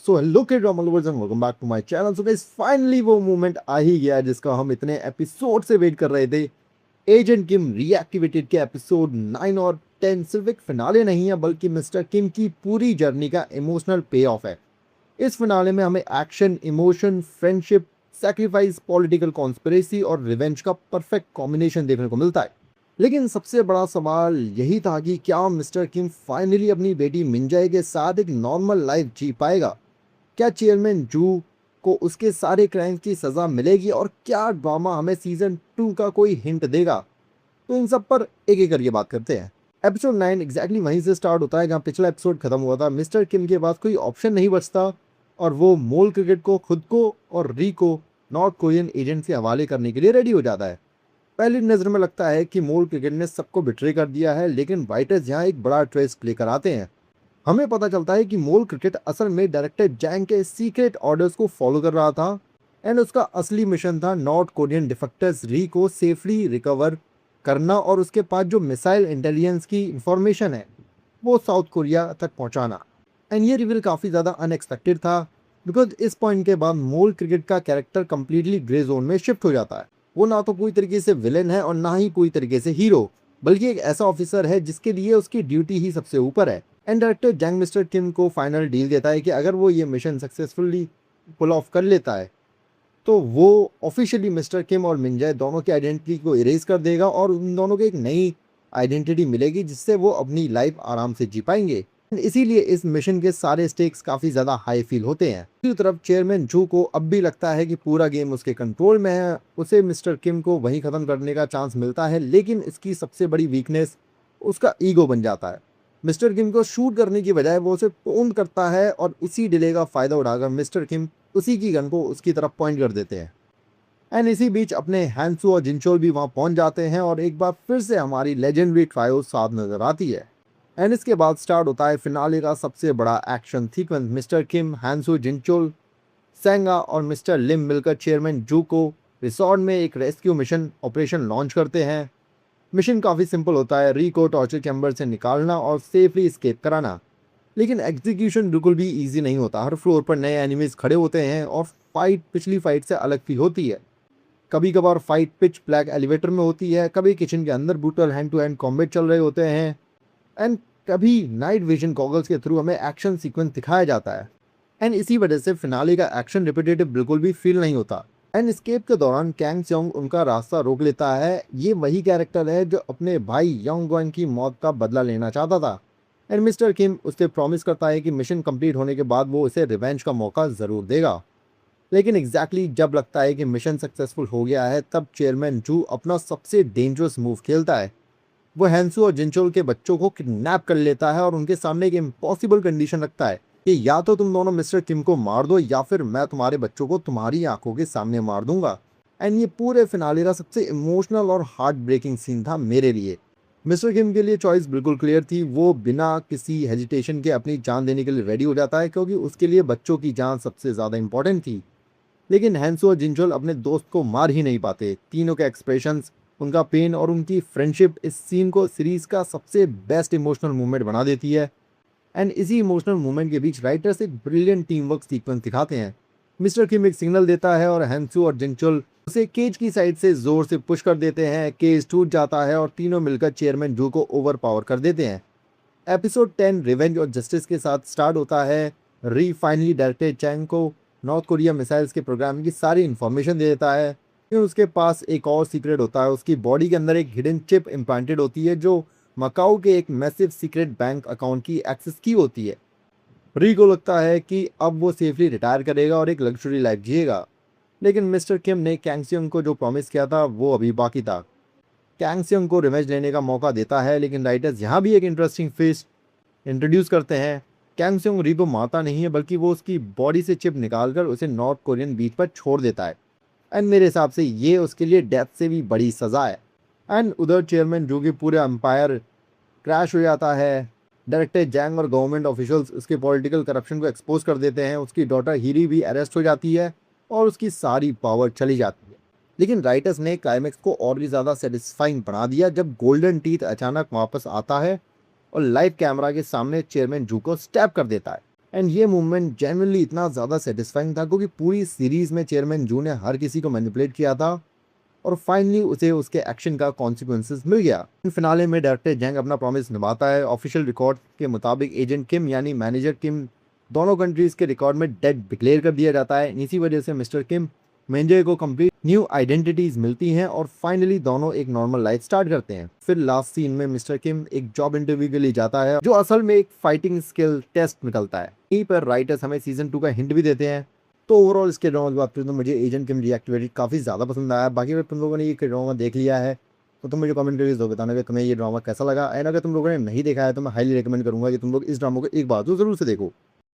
So hello kid lovers and welcome back to my channel. So guys finally वो moment आ ही गया है जिसका हम इतने एपिसोड से वेट कर रहे थे। एजेंट किम रीएक्टिवेटेड के एपिसोड 9 और 10 सिर्फ एक फिनाले नहीं है बल्कि मिस्टर किम की पूरी जर्नी का इमोशनल पे ऑफ है। इस फिनाले में हमें action, emotion, friendship, sacrifice, political conspiracy और रिवेंज का परफेक्ट कॉम्बिनेशन देखने को मिलता है। लेकिन सबसे बड़ा सवाल यही था कि क्या मिस्टर किम फाइनली अपनी बेटी मिंजाई के साथ एक नॉर्मल लाइफ जी पाएगा? क्या चेयरमैन जू को उसके सारे क्राइम्स की सजा मिलेगी और क्या ड्रामा हमें सीजन 2 का कोई हिंट देगा? तो इन सब पर एक एक करके बात करते हैं। एपिसोड 9 एग्जैक्टली वहीं से स्टार्ट होता है जहां पिछला एपिसोड खत्म हुआ था। मिस्टर किम के पास कोई ऑप्शन नहीं बचता और वो मोल क्रिकेट को खुद को और री को नॉर्थ कोरियन एजेंट के हवाले करने के लिए रेडी हो जाता है। पहली नजर में लगता है कि मोल क्रिकेट ने सबको बिट्रे कर दिया है, लेकिन राइटर्स यहाँ एक बड़ा ट्विस्ट लेकर आते हैं। हमें पता चलता है कि मोल क्रिकेट असल में डायरेक्टर जैंग के सीक्रेट ऑर्डर्स को फॉलो कर रहा था एंड उसका असली मिशन था नॉर्थ कोरियन डिफेक्टर्स री को सेफली रिकवर करना और उसके पास जो मिसाइल इंटेलिजेंस की इंफॉर्मेशन है वो साउथ कोरिया तक पहुंचाना। एंड ये रिवील काफ़ी ज़्यादा अनएक्सपेक्टेड था बिकॉज इस पॉइंट के बाद मोल क्रिकेट का कैरेक्टर कंप्लीटली ग्रे जोन में शिफ्ट हो जाता है। वो ना तो पूरी तरीके से विलेन है और ना ही पूरी तरीके से हीरो, बल्कि एक ऐसा ऑफिसर है जिसके लिए उसकी ड्यूटी ही सबसे ऊपर है। एंड डायरेक्टर जैंग मिस्टर किम को फाइनल डील देता है कि अगर वो ये मिशन सक्सेसफुली पुल ऑफ कर लेता है तो वो ऑफिशियली मिस्टर किम और मिंजाए दोनों की आइडेंटिटी को इरेज कर देगा और उन दोनों को एक नई आइडेंटिटी मिलेगी जिससे वो अपनी लाइफ आराम से जी पाएंगे। इसीलिए इस मिशन के सारे स्टेक्स काफ़ी ज़्यादा हाई फील होते हैं। दूसरी तरफ चेयरमैन जू को अब भी लगता है कि पूरा गेम उसके कंट्रोल में है। उसे मिस्टर किम को वहीं ख़त्म करने का चांस मिलता है, लेकिन इसकी सबसे बड़ी वीकनेस उसका ईगो बन जाता है। मिस्टर किम को शूट करने की बजाय वो उसे पोन करता है और इसी डिले का फ़ायदा उठाकर मिस्टर किम उसी की गन को उसकी तरफ पॉइंट कर देते हैं। एंड इसी बीच अपने हैंसू और जिनचोल भी वहाँ पहुँच जाते हैं और एक बार फिर से हमारी लेजेंडरी ट्रायो साथ नजर आती है। एंड इसके बाद स्टार्ट होता है फिनाले का सबसे बड़ा एक्शन सीक्वेंस। मिस्टर किम, हैंसू, जिनचोल, सेंगा और मिस्टर लिम मिलकर चेयरमैन जू को रिसोर्ट में एक रेस्क्यू मिशन ऑपरेशन लॉन्च करते हैं। मिशन काफ़ी सिंपल होता है, री को टॉर्चर चैम्बर से निकालना और सेफली स्केप कराना। लेकिन एग्जीक्यूशन बिल्कुल भी इजी नहीं होता। हर फ्लोर पर नए एनिमीज खड़े होते हैं और फाइट पिछली फाइट से अलग फील होती है। कभी कभार फाइट पिच ब्लैक एलिवेटर में होती है, कभी किचन के अंदर brutal hand to hand combat चल रहे होते हैं एंड कभी नाइट विजन गॉगल्स के थ्रू हमें एक्शन सीक्वेंस दिखाया जाता है। एंड इसी वजह से फिनाले का एक्शन रिपीटेटिव बिल्कुल भी फील नहीं होता। एंड स्केप के दौरान कैंग सेओंग उनका रास्ता रोक लेता है। ये वही कैरेक्टर है जो अपने भाई योंग गोन की मौत का बदला लेना चाहता था। एंड मिस्टर किम उससे प्रॉमिस करता है कि मिशन कंप्लीट होने के बाद वो उसे रिवेंज का मौका ज़रूर देगा। लेकिन एग्जैक्टली जब लगता है कि मिशन सक्सेसफुल हो गया है तब चेयरमैन जू अपना सबसे डेंजरस मूव खेलता है। वो हैंसू और जिनचोल के बच्चों को किडनैप कर लेता है और उनके सामने एक इम्पॉसिबल कंडीशन रखता है कि या तो तुम दोनों मिस्टर किम को मार दो या फिर मैं तुम्हारे बच्चों को तुम्हारी आंखों के सामने मार दूंगा। एंड ये पूरे फिनाले का सबसे इमोशनल और हार्ट ब्रेकिंग सीन था मेरे लिए। मिस्टर किम के लिए चॉइस बिल्कुल क्लियर थी। वो बिना किसी हेजिटेशन के अपनी जान देने के लिए रेडी हो जाता है क्योंकि उसके लिए बच्चों की जान सबसे ज़्यादा इंपॉर्टेंट थी। लेकिन हैंसो और जिंचोल अपने दोस्त को मार ही नहीं पाते। तीनों के एक्सप्रेशंस, उनका पेन और उनकी फ्रेंडशिप इस सीन को सीरीज का सबसे बेस्ट इमोशनल मूवमेंट बना देती है। एंड इसी इमोशनल मूवमेंट के बीच राइटर्स एक ब्रिलियंट टीम वर्क सीक्वेंस दिखाते हैं। मिस्टर किम एक सिग्नल देता है और हैंसू और जिंचोल उसे केज की साइड से जोर से पुश कर देते हैं। केज टूट जाता है और तीनों मिलकर चेयरमैन जू को ओवर पावर कर देते हैं। एपिसोड 10 रिवेंज और जस्टिस के साथ स्टार्ट होता है। री फाइनली डायरेक्टर चैंग को नॉर्थ कोरिया मिसाइल्स के प्रोग्राम की सारी इन्फॉर्मेशन दे देता है। फिर उसके पास एक और सीक्रेट होता है। उसकी बॉडी के अंदर एक हिडन चिप इम्प्लांटेड होती है जो मकाऊ के एक मैसिव सीक्रेट बैंक अकाउंट की एक्सेस की होती है। री को लगता है कि अब वो सेफली रिटायर करेगा और एक लग्जरी लाइफ जिएगा। लेकिन मिस्टर किम ने कैंगसियंग को जो प्रॉमिस किया था वो अभी बाकी था। कैंगसियंग को रिवेंज लेने का मौका देता है, लेकिन राइटर्स यहाँ भी एक इंटरेस्टिंग फेस इंट्रोड्यूस करते हैं। कैंग सेओंग री को मारता नहीं है बल्कि वो उसकी बॉडी से चिप निकालकर उसे नॉर्थ कोरियन बीच पर छोड़ देता है। एंड मेरे हिसाब से ये उसके लिए डेथ से भी बड़ी सज़ा है। एंड उधर चेयरमैन जो कि पूरे एम्पायर क्रैश हो जाता है। डायरेक्टर जैंग और गवर्नमेंट ऑफिशियल्स उसके पॉलिटिकल करप्शन को एक्सपोज कर देते हैं। उसकी डॉटर हीरी भी अरेस्ट हो जाती है और उसकी सारी पावर चली जाती है। लेकिन राइटर्स ने क्लाइमेक्स को और भी ज़्यादा सेटिस्फाइंग बना दिया जब गोल्डन टीथ अचानक वापस आता है और लाइव कैमरा के सामने चेयरमैन जू को स्टैप कर देता है। एंड ये मूवमेंट जेन्युइनली इतना ज़्यादा सेटिस्फाइंग था क्योंकि पूरी सीरीज में चेयरमैन जू ने हर किसी को मैनिपुलेट किया था और फाइनली उसे उसके एक्शन का कॉन्सिक्वेंसेस मिल गया। फिनाले में डायरेक्टर जैंग अपना प्रॉमिस निभाता है। ऑफिशियल रिकॉर्ड के मुताबिक एजेंट किम यानी मैनेजर किम दोनों कंट्रीज के रिकॉर्ड में डेड डिक्लेयर कर दिया जाता है। इसी वजह से मिस्टर किम मेंजे को कंप्लीट न्यू आइडेंटिटीज मिलती हैं और फाइनली दोनों एक नॉर्मल लाइफ स्टार्ट करते हैं। फिर लास्ट सीन में मिस्टर किम एक जॉब इंटरव्यू के लिए जाता है जो असल में एक फाइटिंग स्किल टेस्ट निकलता है। यहीं पर राइटर्स हमें सीजन 2 का हिंट भी देते हैं। तो ओवरऑल इसके ड्रामा की बात करें तो मुझे एजेंट किम रीएक्टिवेटेड काफ़ी ज़्यादा पसंद आया। बाकी अगर तुम लोगों ने ये ड्रामा देख लिया है तो तुम मुझे कमेंट करके बताना कि तुम्हें ये ड्रामा कैसा लगा। एंड अगर तुम लोगों ने नहीं देखा है तो मैं हाईली रिकमेंड करूंगा कि तुम लोग इस ड्रामा को एक बार तो जरूर से देखो।